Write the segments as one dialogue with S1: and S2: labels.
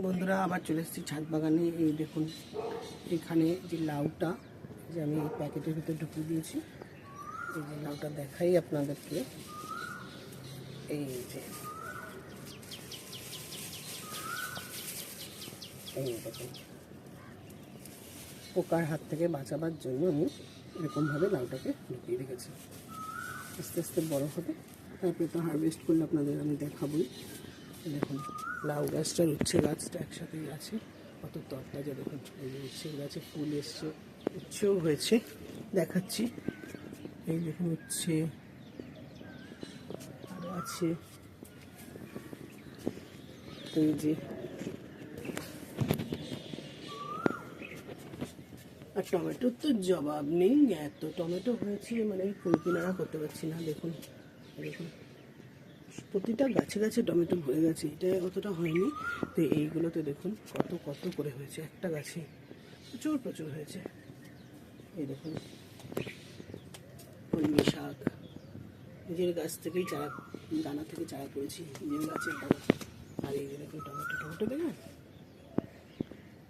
S1: বন্ধুরা আবার চলে এসেছি ছাদ বাগানে। এই দেখুন এখানে যে লাউটা যে আমি এই প্যাকেটের ভিতরে ঢুকিয়ে দিয়েছি, এই যে লাউটা দেখাই আপনাদেরকে। এই যে এই দেখুন, পোকার হাত থেকে বাঁচাবার জন্য আমি এরকমভাবে লাউটাকে ঢুকিয়ে রেখেছি। আস্তে আস্তে বড় হবে, তারপরে তো হারভেস্ট করলে আপনাদের আমি দেখাবই। দেখুন লাউ গাছটার উচ্ছে গাছটা একসাথেই আছে, কত তরতাজা দেখুন। এই যে উচ্ছে গাছে ফুল এসছে, উচ্ছেও হয়েছে, দেখাচ্ছি। এই দেখুন উচ্ছে আরও আছে, এই যে। আর টমেটোর তো জবাব নেই, এত টমেটো হয়েছে মানে ফুল কিনারা করতে পারছি না। দেখুন দেখুন প্রতিটা গাছে গাছে টমেটো ভরে গেছে, এটা অতটা হয়নি। তো এইগুলোতে দেখুন কত কত করে হয়েছে, একটা গাছে প্রচুর প্রচুর হয়েছে। এই দেখুন কলমি শাক নিজের গাছ থেকেই চারা, দানা থেকে চারা করেছি, নিজের গাছের দানা। আর এই যে দেখুন টমেটো, টমেটো দেখবেন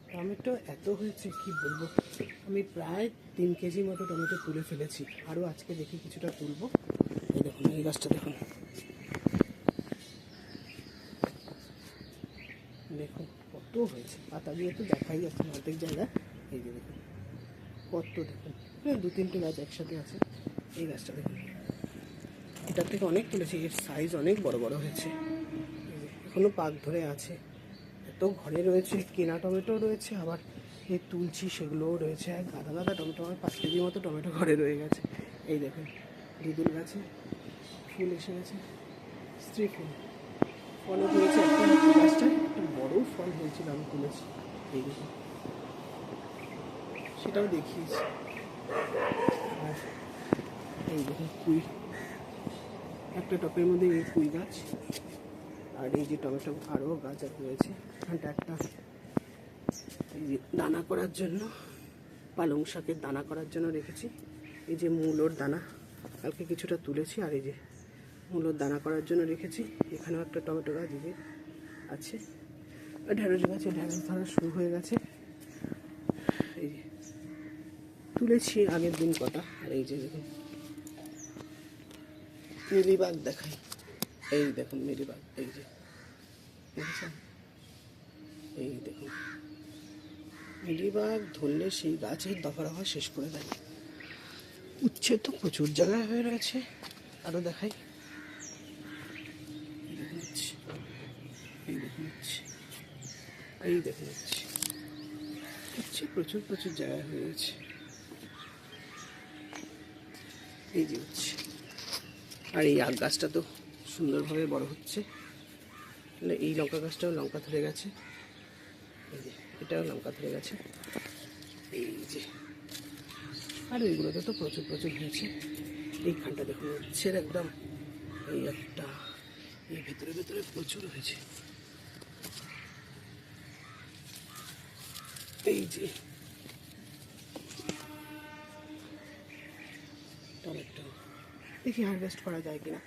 S1: টমেটো এত হয়েছে কি বলবো। আমি প্রায় 3 কেজি মতো টমেটো তুলে ফেলেছি, আরও আজকে দেখি কিছুটা তুলবো। এই দেখুন এই গাছটা দেখুন, দেখুন কত হয়েছে, পাতা দিয়ে তো দেখাই যাচ্ছে না অর্ধেক জায়গায়। এই যে দেখুন কত, দেখুন 2-3টে গাছ একসাথে আছে। এই গাছটা দেখুন, এটার থেকে অনেক তুলেছি, এর সাইজ অনেক বড় বড় হয়েছে। এখনও পাক ধরে আছে। এত ঘরে রয়েছে, কেনা টমেটো রয়েছে, আবার এই তুলছি সেগুলোও রয়েছে। এক গাদা গাদা টমেটো, আমার 5 কেজির মতো টমেটো ঘরে রয়ে গেছে। এই দেখুন দিদুল গাছে ফুল এসে গেছে, স্ত্রী ফুল, ফলও হয়েছে। একটা গাছটায় একটা বড় ফল হয়েছিল, আমি তুলেছি। এই দেখুন সেটাও দেখিয়েছি। আর এই দেখুন কুই, একটা টপের মধ্যে এই কুই গাছ, আর এই যে টমেটো আরও গাছ রয়েছে। এখানটা একটা এই যে দানা করার জন্য, পালং শাকের দানা করার জন্য রেখেছি। এই যে মূলোর দানা কালকে কিছুটা তুলেছি, আর এই যে মূলোর দানা করার জন্য রেখেছি। এখানেও একটা টমেটো গাছ এই যে আছে, ঢেঁড়স গাছে ঢেঁড়স ধরা শুরু হয়ে গেছে। এই যে তুলেছি আগের দিন কটা। আর এই যে দেখুন মিলিবাগ দেখাই, এই দেখুন মিলিবাগ, এই যে দেখেছেন, এই দেখুন মিলিবাগ ধরলে সেই গাছের দফা দফা শেষ করে দেয়। উচ্ছে তো প্রচুর জায়গায় হয়ে রয়েছে, আরও দেখাই। এই দেখুন উচ্ছে, এই দেখুন উচ্ছে, উচ্ছে প্রচুর প্রচুর জায়গায় হয়ে রয়েছে। এই যে উচ্ছে, আর এই আখ গাছটা তো সুন্দরভাবে বড় হচ্ছে। এই লঙ্কা গাছটাও লঙ্কা ধরে গেছে, এই যে এটাও লঙ্কা ধরে গেছে। এই যে আর এইগুলোতে তো প্রচুর প্রচুর হয়েছে। এইখানটা দেখুন উচ্ছের একদম এই একটা, এই ভেতরে ভেতরে প্রচুর হয়েছে। এই যে টমেটো, দেখি হারভেস্ট করা যায় কিনা।